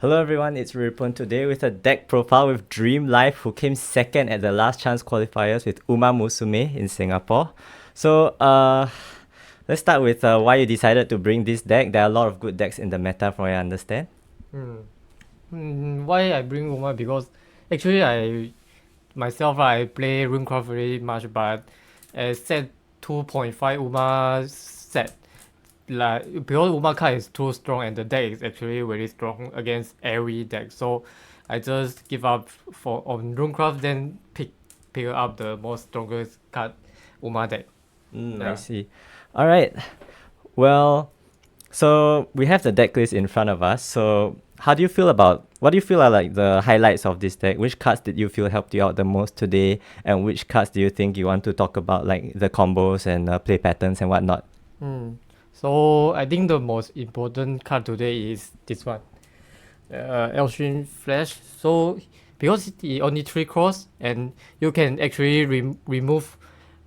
Hello everyone, it's Riripwn today with a deck profile with Dreamlife, who came second at the last chance qualifiers with Uma Musume in Singapore. So let's start with why you decided to bring this deck. There are a lot of good decks in the meta from what I understand. Why I bring Uma? Because actually I myself I play Runecraft very much, but set 2.5 Uma set like because Uma card is too strong and the deck is actually very strong against every deck. So I just give up for on Runecraft, then pick up the most strongest card Uma deck. I see. All right. Well, so we have the deck list in front of us. So what do you feel are like the highlights of this deck? Which cards did you feel helped you out the most today? And which cards do you think you want to talk about, like the combos and play patterns and whatnot? So I think the most important card today is this one, Elstrin Flash. So because it only 3 cross and you can actually remove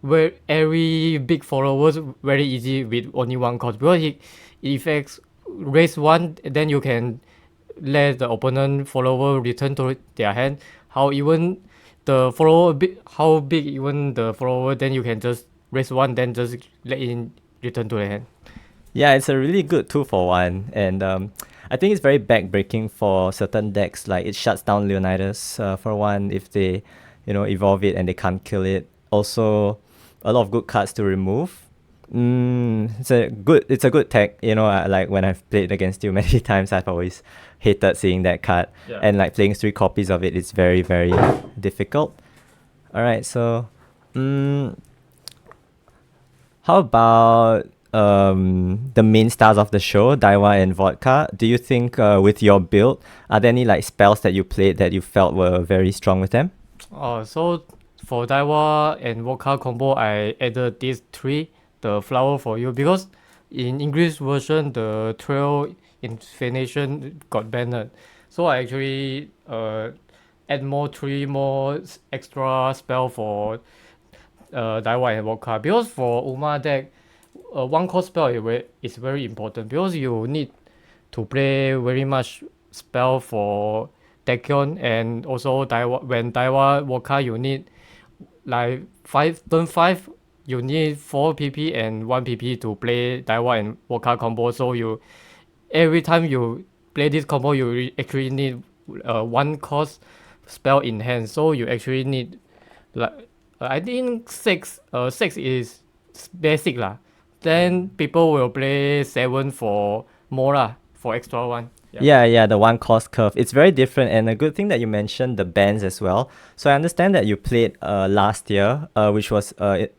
where every big followers very easy with only 1 cost, because it effects raise 1, then you can let the opponent follower return to their hand. How even the follower how big even the follower, then you can just raise 1, then just let in return to the hand. Yeah, it's a really good 2-for-1, and I think it's very backbreaking for certain decks. Like it shuts down Leonidas for one if they, evolve it and they can't kill it. Also, a lot of good cards to remove. It's a good tech. Like when I've played against you many times, I've always hated seeing that card, and like playing 3 copies of it is very very difficult. All right, so how about the main stars of the show, Daiwa and Vodka? Do you think with your build, are there any like spells that you played that you felt were very strong with them? So for Daiwa and Vodka combo, I added these 3, the flower for you, because in English version the trail infination got banned. So I actually add 3 more extra spell for Daiwa and Vodka, because for Uma deck 1 cost spell is very important, because you need to play very much spell for Dakion, and also Daiwa, when Daiwa Vodka you need like 5 you need 4 PP and 1 PP to play Daiwa and Vodka combo. So you every time you play this combo you actually need 1 cost spell in hand. So you actually need like I think 6 is basic lah. Then people will play 7 for more lah, for extra 1. Yeah, the 1 cost curve. It's very different, and a good thing that you mentioned the bans as well. So I understand that you played last year, which was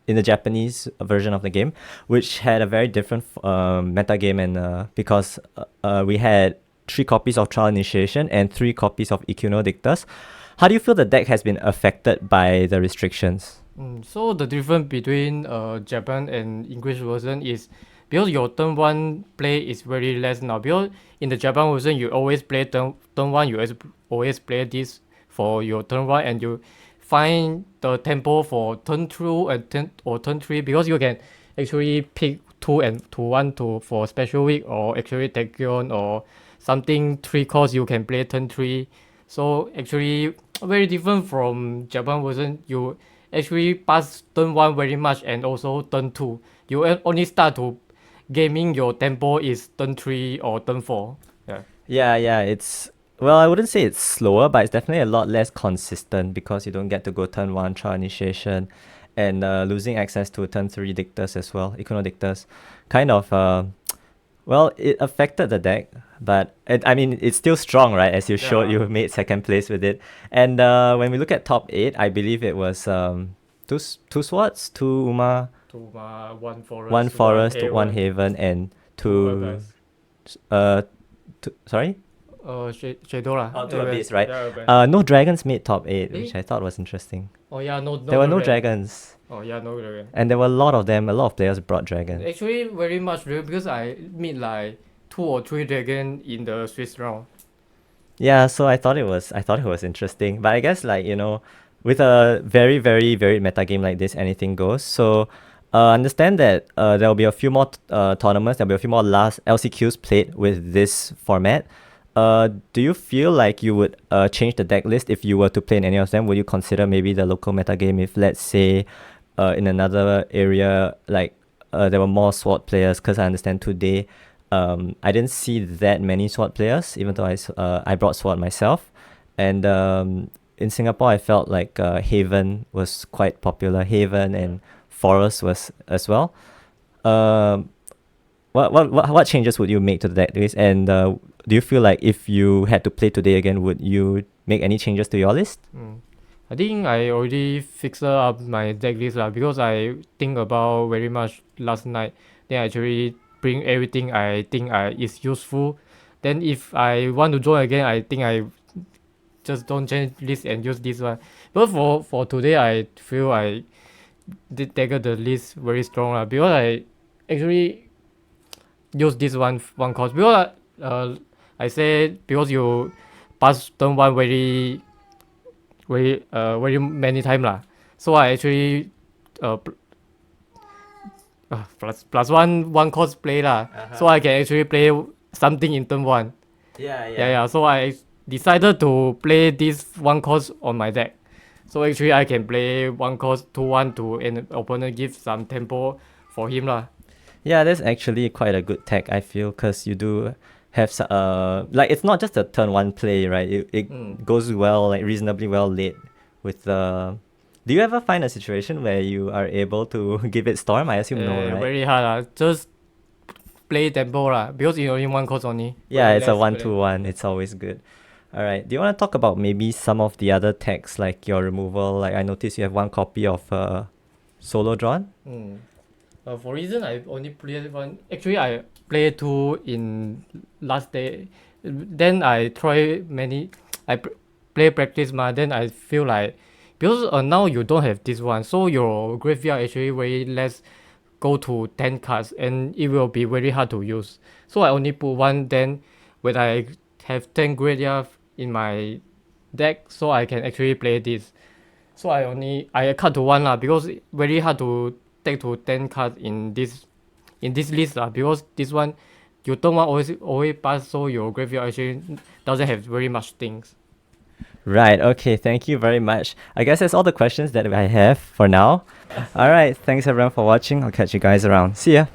in the Japanese version of the game, which had a very different meta game, and because we had 3 copies of Trial Initiation and 3 copies of Equinodictus. How do you feel the deck has been affected by the restrictions? So the difference between Japan and English version is because your turn 1 play is very less now. Because in the Japan version you always play turn 1, you always play this for your turn 1, and you find the tempo for turn 2 and turn 3, because you can actually pick 2 and 1 for special week, or actually take on or something 3 cost you can play turn 3. So actually very different from Japan version. You actually pass turn 1 very much, and also turn 2 you only start to gaming your tempo is turn 3 or turn 4. Yeah, well, I wouldn't say it's slower, but it's definitely a lot less consistent, because you don't get to go turn 1 Trial Initiation, and losing access to turn 3 Dictus as well, Equinodictus. Kind of, well, it affected the deck, but it's still strong, right? As you showed, you made 2nd place with it. And when we look at top 8, I believe it was 2 Swords, 2 Uma, 1 forest, 1 Forest, 1 Haven, and 2... sorry? Shadow lah. 2 Abyss, right? No dragons made top 8, which I thought was interesting. There were no dragons. No dragon. And there were a lot of them. A lot of players brought dragons. Actually, very much because I meet like 2 or 3 dragon in the Swiss round. Yeah, so I thought it was interesting. But I guess, like, with a very, very, very meta game like this, anything goes. So understand that there will be a few more tournaments. There will be a few more last LCQs played with this format. do you feel like you would change the deck list if you were to play in any of them? Would you consider maybe the local metagame if, let's say, in another area, like there were more SWOT players? Because I understand today, I didn't see that many SWOT players, even though I brought SWOT myself. And in Singapore, I felt like Haven was quite popular. Haven and Forest was as well. Um, what changes would you make to the deck list? And do you feel like if you had to play today again, would you make any changes to your list? I think I already fixed up my deck list because I think about very much last night. Then I actually bring everything I think is useful. Then if I want to join again, I think I just don't change list and use this one. But for today, I feel I did take the list very strong because I actually use this one cost because I said because you pass turn one very many time so I actually plus one cost play so I can actually play something in turn one. Yeah. So I decided to play this one cost on my deck. So actually I can play one cost 2-1 to an opponent, give some tempo for him Yeah, that's actually quite a good tech, I feel, because you do have like it's not just a turn one play, right? It goes well, like reasonably well late with the. Do you ever find a situation where you are able to give it storm? I assume no, right? Very hard just play tempo because it's only one cost only. Yeah, it's a 1-2-1. It's always good. All right. Do you want to talk about maybe some of the other techs, like your removal? Like I noticed you have one copy of Solo Drawn. For reason I only played one. Actually, I played two in last day. Then I try many. Play practice Then I feel like because now you don't have this one, so your graveyard actually very less go to 10 cards and it will be very hard to use. So I only put one. Then when I have 10 graveyard in my deck, so I can actually play this. So I cut to one because very hard to take to 10 cards in this list because this one you don't want always pass, so your graveyard actually doesn't have very much things. Right. Okay. Thank you very much. I guess that's all the questions that I have for now. All right. Thanks everyone for watching. I'll catch you guys around. See ya.